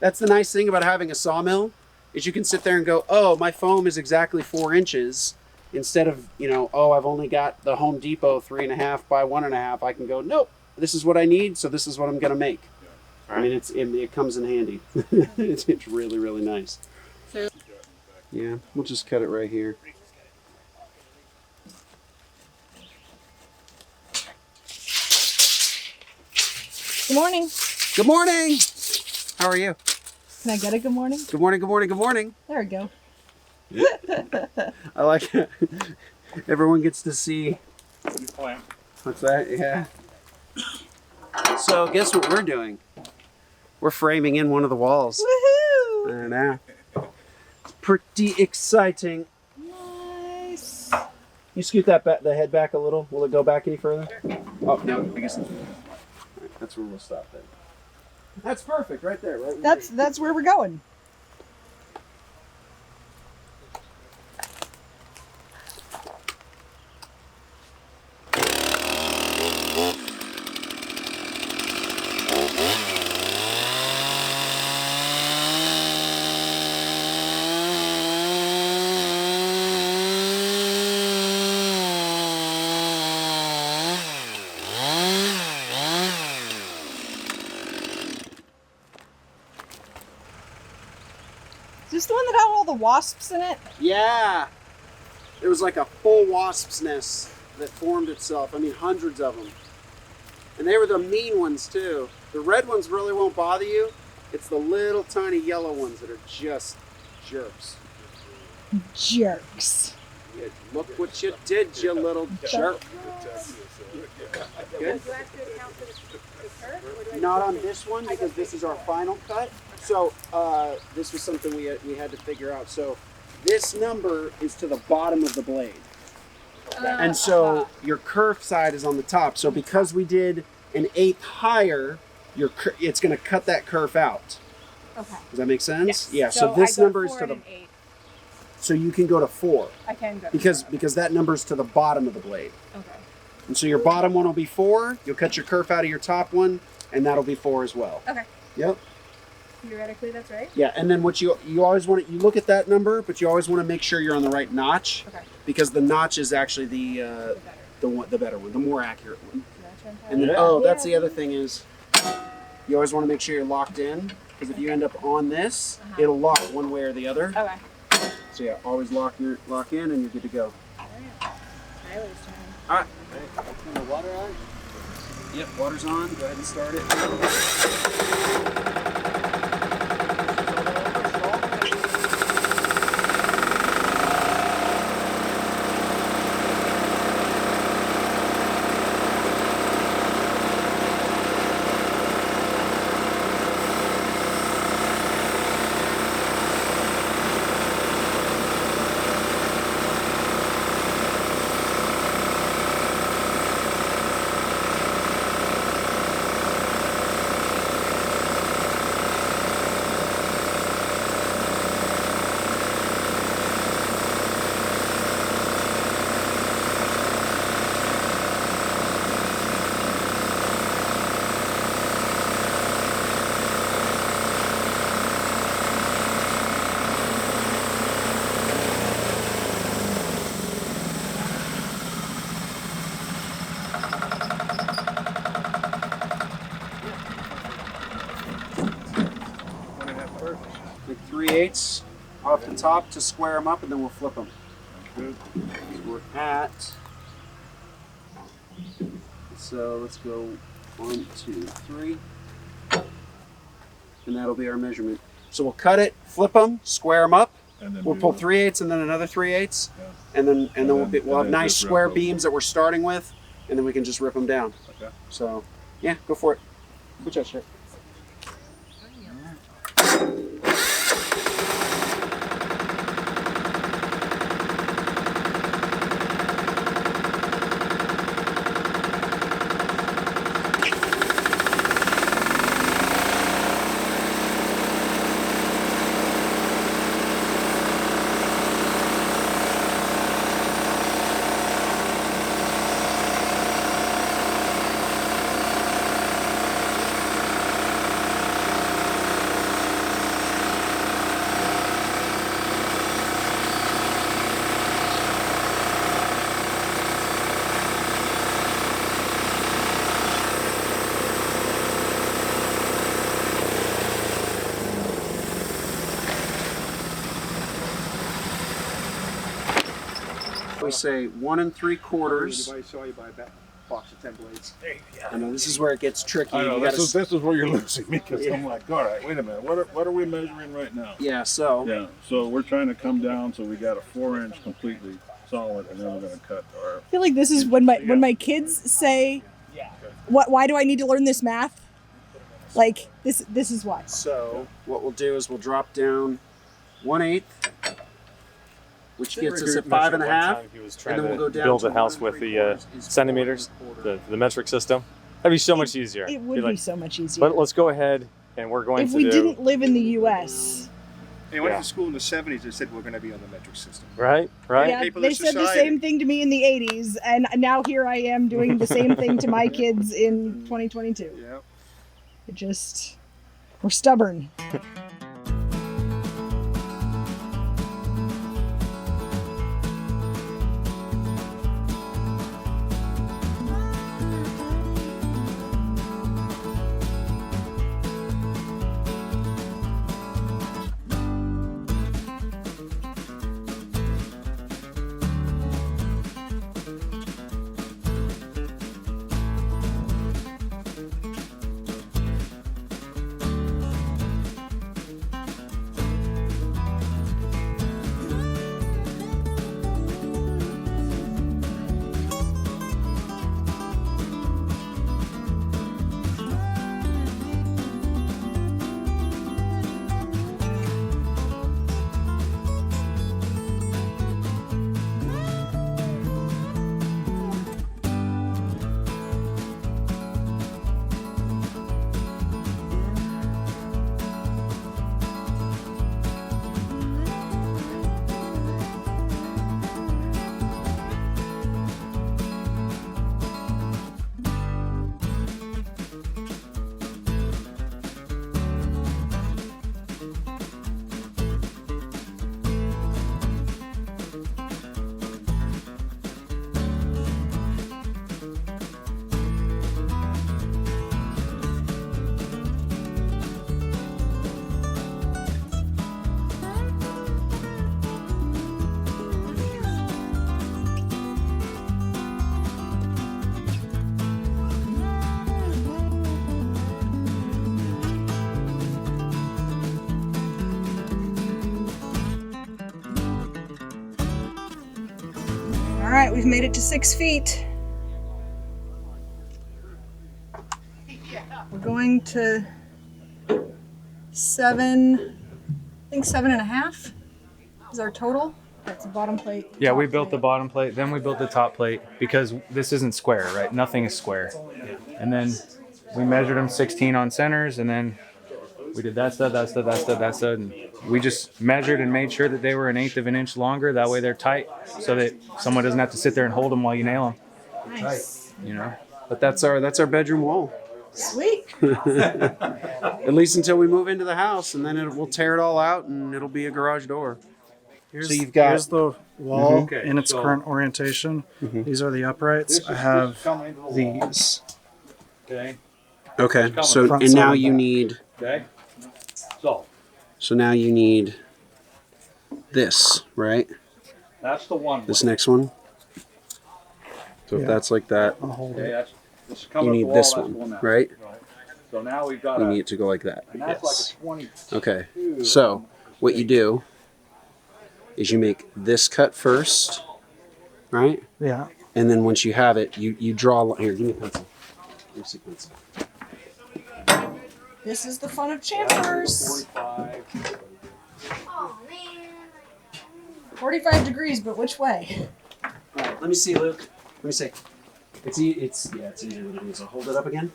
That's the nice thing about having a sawmill, is you can sit there and go, oh, my foam is exactly 4 inches. Instead of, you know, oh, I've only got the Home Depot 3.5 by 1.5. I can go, nope, this is what I need, so this is what I'm going to make. Yeah. I mean, it comes in handy. It's really, really nice. So, yeah, we'll just cut it right here. Good morning. Good morning. How are you? Can I get a good morning? Good morning, good morning, good morning. There we go. I like it. Everyone gets to see. What's that? Yeah. So guess what we're doing? We're framing in one of the walls. Woohoo! I know. Pretty exciting. Nice. You scoot that the head back a little. Will it go back any further? Oh no, I guess not. Right, that's where we'll stop then. That's perfect, right there. Right. That's where we're going. Is this the one that had all the wasps in it? Yeah. There was like a full wasp's nest that formed itself. I mean, hundreds of them. And they were the mean ones too. The red ones really won't bother you. It's the little tiny yellow ones that are just jerks. Jerks. Yeah, look what you did, you little jerk. Good? Not on this one because this is our final cut. So this was something we had to figure out. So this number is to the bottom of the blade. And so your kerf side is on the top. So because we did an 1/8 higher, it's going to cut that kerf out. Okay. Does that make sense? Yes. Yeah. So this number is to the. 8. So you can go to 4. I can go. Because that number is to the bottom of the blade. Okay. And so your bottom one will be 4. You'll cut your kerf out of your top one, and that'll be 4 as well. Okay. Yep. Theoretically, that's right. Yeah, and then what you always want to, you look at that number, but you always want to make sure you're on the right notch. Okay. Because the notch is actually the better one, the more accurate one. And then that's the other thing is, you always want to make sure you're locked in, because if you end up on this, it'll lock one way or the other. Okay. So yeah, always lock in and you're good to go. All right. Tyler's turn. All right. Turn the water on. Yep, water's on. Go ahead and start it. Like 3/8 off the top to square them up, and then we'll flip them. Good. We're at. So let's go 1, 2, 3, and that'll be our measurement. So we'll cut it, flip them, square them up. And then we'll pull 3/8 and then another 3/8, and then we'll have nice square beams that we're starting with, and then we can just rip them down. Okay. So yeah, go for it. Put your shirt. We say 1 3/4. I saw you buy a box of 10 blades. I know this is where it gets tricky. I know, You this gotta is where you're losing me because I'm like, all right, wait a minute. What are we measuring right now? Yeah, so Yeah, so we're trying to come down, so we got a 4-inch completely solid, and then we're going to cut our... I feel like this is when my kids say, why do I need to learn this math? Like, this is why. So what we'll do is we'll drop down 1/8, which gets us at 5.5, He was and trying then we'll go to down build to a house 1 with the 3/4 is centimeters, 1 the metric system. That'd be so much easier. It would be so much easier. But let's go ahead and we're going if to we do... didn't live in the U.S. They went Yeah. to school in the 70s. They said we're going to be on the metric system. Right? Yeah, Paperless they said the society. same thing to me in the 80s, and now here I am doing the same thing to my kids in 2022. Yeah. It just... We're stubborn. All right, we've made it to 6 feet. We're going to 7, I think 7.5 is our total. That's the bottom plate. Yeah, top we built the plate. bottom plate, then we built the top plate because this isn't square, right? Nothing is square. And then we measured them 16 on centers, and then we did that stud, that stud, that stud, that stud. And we just measured and made sure that they were 1/8 of an inch longer. That way they're tight, so that someone doesn't have to sit there and hold them while you nail them. Nice. You know. But that's our bedroom wall. Sweet. At least until we move into the house, and then we'll tear it all out, and it'll be a garage door. Here's, So you've got- here's the wall Okay, in its so- current orientation. These are the uprights. I have these. Okay. Okay. So Front and side now and you back. need. Okay. So So now you need this, right? that's the one. This next one. So if Yeah. that's like that, I'll hold Okay, it. that's this you need this one, right? So now we've got You need it to go like that. and that's like a 20. Okay. So what you do is you make this cut first, right? Yeah. And then once you have it, you draw. Here, give me a pencil. Here's a pencil. This is the fun of Chamfers. 45. 45 degrees, but which way? All right. Let me see, Luke. Let me see. It's easier than it is. So hold it up again.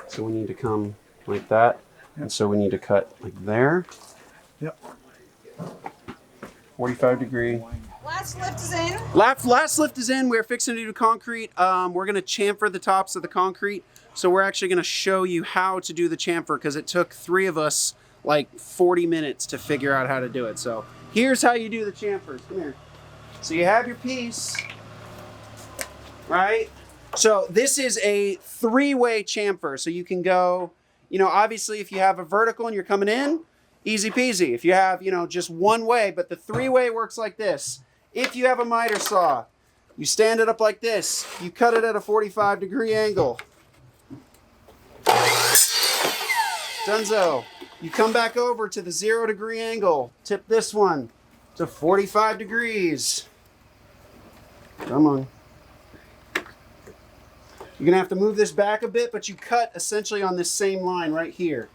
So we need to come like that, and so we need to cut like there. Yep. 45 degree. Last lift is in. Last lift is in. We're fixing to do concrete. We're going to chamfer the tops of the concrete. So we're actually going to show you how to do the chamfer because it took 3 of us like 40 minutes to figure out how to do it. So here's how you do the chamfers. Come here. So you have your piece, right? So this is a 3-way chamfer. So you can go, obviously if you have a vertical and you're coming in, easy peasy. If you have, you know, just one way, but the three-way works like this. If you have a miter saw, you stand it up like this. You cut it at a 45-degree angle. Dunzo. You come back over to the 0-degree angle. Tip this one to 45 degrees. Come on. You're going to have to move this back a bit, but you cut essentially on this same line right here.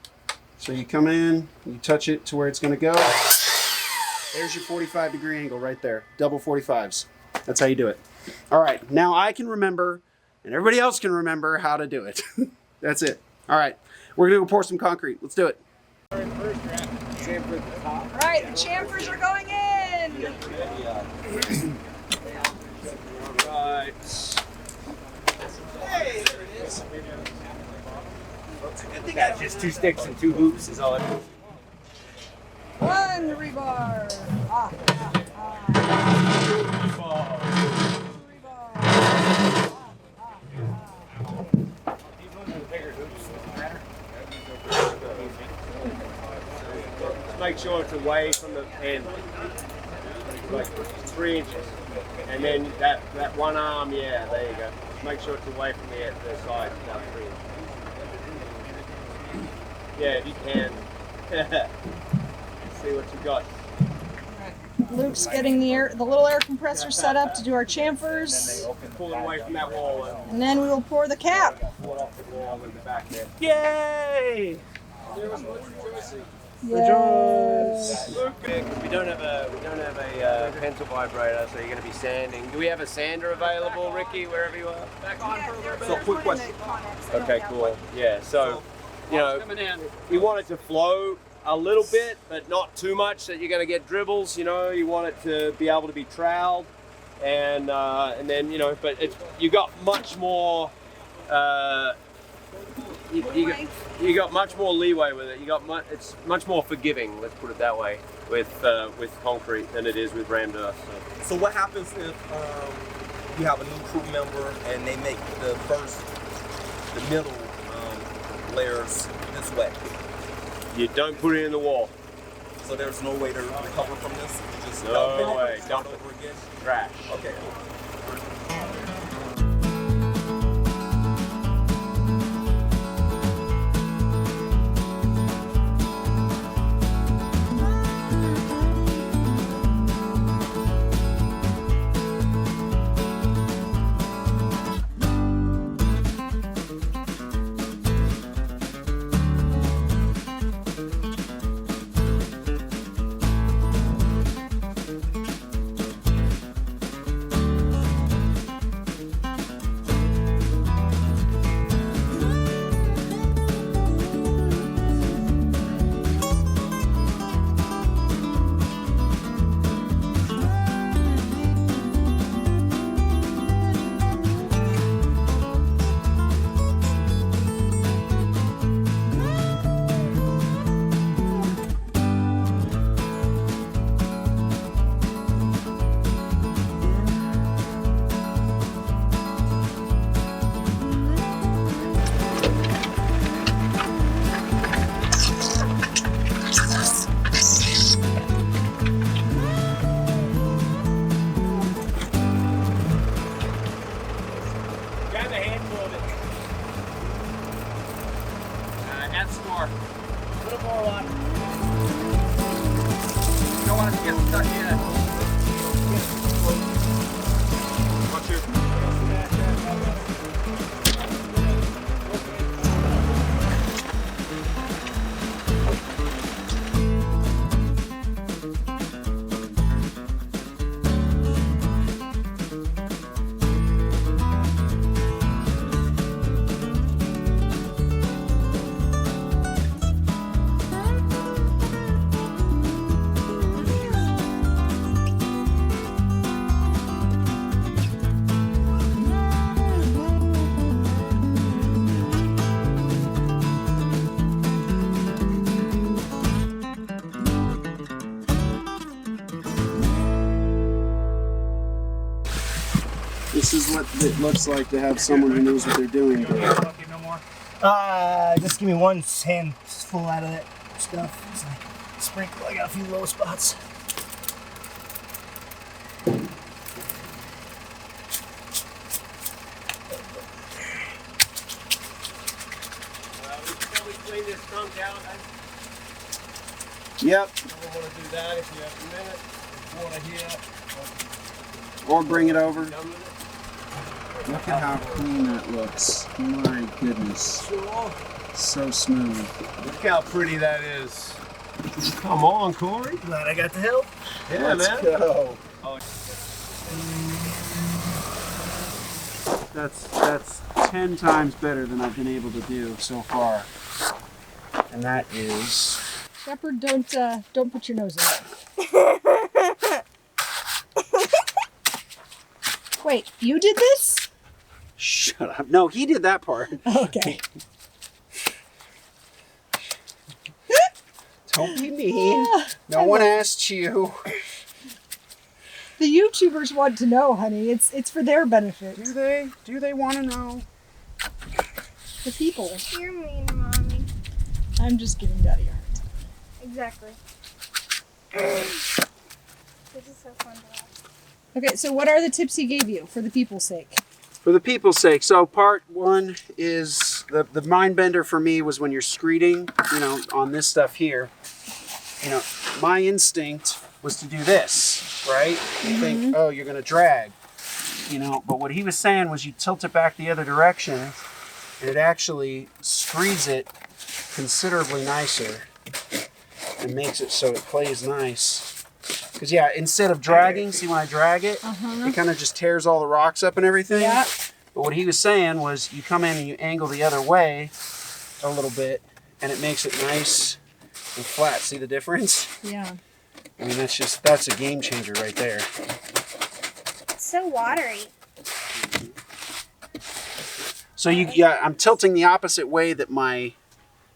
So you come in, you touch it to where it's going to go. There's your 45-degree angle right there. Double 45s. That's how you do it. All right, now I can remember, and everybody else can remember how to do it. That's it. All right, we're going to go pour some concrete. Let's do it. All right, the chamfers are going in. Right. Hey, there it is. That's just 2 sticks and 2 hoops is all it is. One rebar. Just make sure it's away from the end, like 3 inches. And then that one arm, yeah, there you go. Just make sure it's away from the side, about 3 inches. Yeah, if you can. See what you got. Luke's getting the little air compressor set up to do our chamfers, Pull it away from that wall and then we will pour the cap. pull it off the wall in the back there. Yay! Yes. We don't have a pencil vibrator, so you're going to be sanding. Do we have a sander available, Ricky, wherever you are? So quick question. Okay, cool. Yeah, so you know, you want it to flow a little bit, but not too much that you're going to get dribbles. You know, you want it to be able to be troweled, and then you know, but you got much more. You got much more leeway with it. It's much more forgiving. Let's put it that way with concrete than it is with rammed earth. So what happens if you have a new crew member and they make the middle layers this way? You don't put it in the wall. So there's no way to recover from this? You just No dump it way. and start Dump it. over again? Trash. Okay, cool. Add some more. A little more on. You don't want it to get stuck in. Watch your. This is what it looks like to have someone who knows what they're doing. Just give me one handful out of that stuff. Sprinkle. I got a few low spots. Clean this trunk out. Yep. I want to do that if you have a minute. If you want to hit. Or bring it over. Done with it. Look at how clean that looks. My goodness. So smooth. Look how pretty that is. Come on, Corey. Glad I got the help. Yeah, Let's man. go. Oh. That's 10 times better than I've been able to do so far. And that is... Shepard, don't put your nose in it. Wait, you did this? Shut up. No, he did that part. Okay. Don't be mean. No one asked you. The YouTubers want to know, honey. It's for their benefit. Do they? Do they want to know? The people. You're mean, Mommy. I'm just giving Daddy a hard time. Exactly. This is so fun to watch. Okay, so what are the tips he gave you for the people's sake? For the people's sake. So part one is the mind bender for me was when you're screeding, you know, on this stuff here. You know, my instinct was to do this, right? You think, oh, you're going to drag, you know, but what he was saying was you tilt it back the other direction and it actually screeds it considerably nicer and makes it so it plays nice. Because, yeah, instead of dragging, see when I drag it, it kind of just tears all the rocks up and everything. Yeah. But what he was saying was you come in and you angle the other way a little bit and it makes it nice and flat. See the difference? Yeah. I mean, that's a game changer right there. It's so watery. So I'm tilting the opposite way that my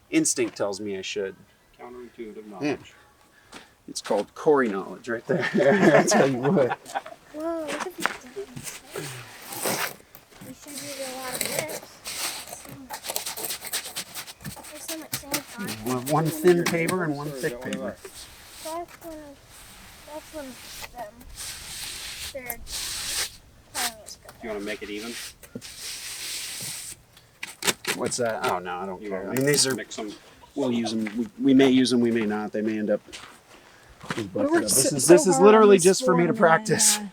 instinct tells me I should. Counterintuitive knowledge. It's called Corey knowledge right there. I tell you what. Whoa, look at these things. We should use a lot of this. There's so much sand on it. One thin paper and one thick paper. That's one of them. They're telling us to go. You want to make it even? What's that? Oh no, I don't You care. want I mean, these are. mix some. We'll use them. We may use them. We may not. They may end up. This is so hard literally on this just for me to floor, practice. man.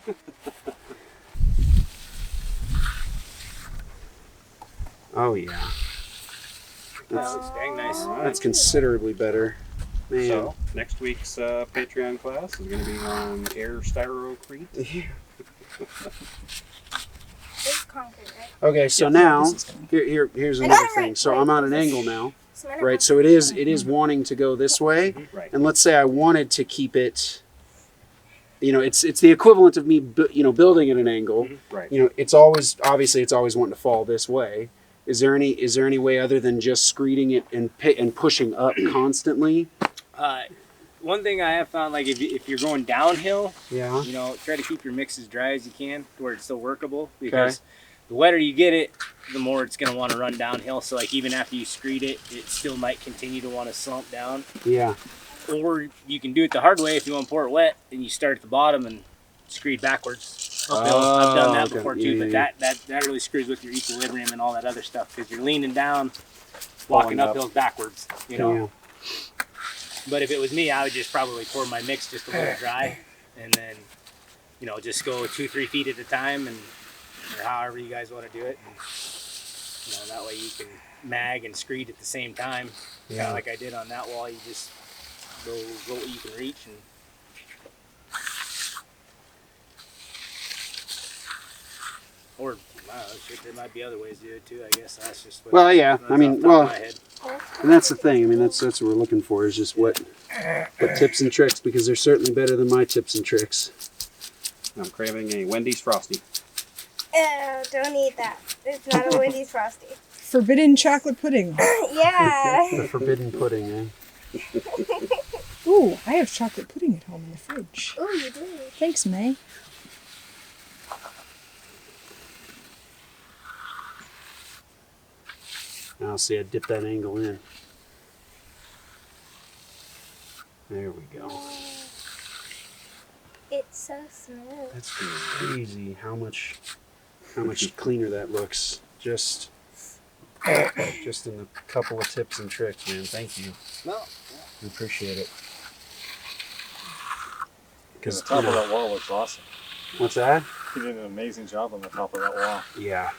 Oh yeah. It's dang nice. That's considerably better. Man. So next week's Patreon class is going to be on air styrocrete. It's concrete, right? Okay, so now here's another thing. So I'm on an angle now, right? So it is wanting to go this way, Right. and let's say I wanted to keep it. You know, it's the equivalent of me, building at an angle. Right. You know, it's always wanting to fall this way. Is there any way other than just screeding it and pushing up constantly? One thing I have found, like if you're going downhill, Yeah. you know, try to keep your mix as dry as you can to where it's still workable, because the wetter you get it, the more it's going to want to run downhill. So like even after you screed it, it still might continue to want to slump down. Yeah. Or you can do it the hard way if you want to pour it wet, and you start at the bottom and screed backwards uphill. I've done that before too, but that really screws with your equilibrium and all that other stuff, because you're leaning down, walking uphills backwards, you know. Yeah. But if it was me, I would just probably pour my mix just a little dry, and then, you know, just go 2-3 feet at a time, and or however you guys want to do it. And, you know, that way you can mag and screed at the same time. Yeah. Kind of like I did on that wall. You just go what you can reach. And or shit, there might be other ways to do it too. I guess that's just what. Well, yeah. That's I mean, off the top well, of my head. and that's the thing. I mean, that's what we're looking for is just what tips and tricks, because they're certainly better than my tips and tricks. I'm craving a Wendy's Frosty. Oh, don't eat that. It's not a Wendy's Frosty. Forbidden chocolate pudding. Yeah. The forbidden pudding, eh? Ooh, I have chocolate pudding at home in the fridge. Oh, you do. Thanks, May. Now see, I dip that angle in. There we go. It's so smooth. That's crazy how much cleaner that looks. Just in a couple of tips and tricks, man. Thank you. No. I appreciate it. Because the top of that wall looks awesome. What's that? You did an amazing job on the top of that wall. Yeah.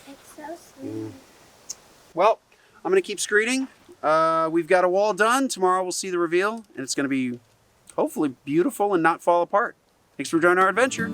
It's so smooth. Well, I'm going to keep screeding. We've got a wall done. Tomorrow we'll see the reveal, and it's going to be hopefully beautiful and not fall apart. Thanks for joining our adventure.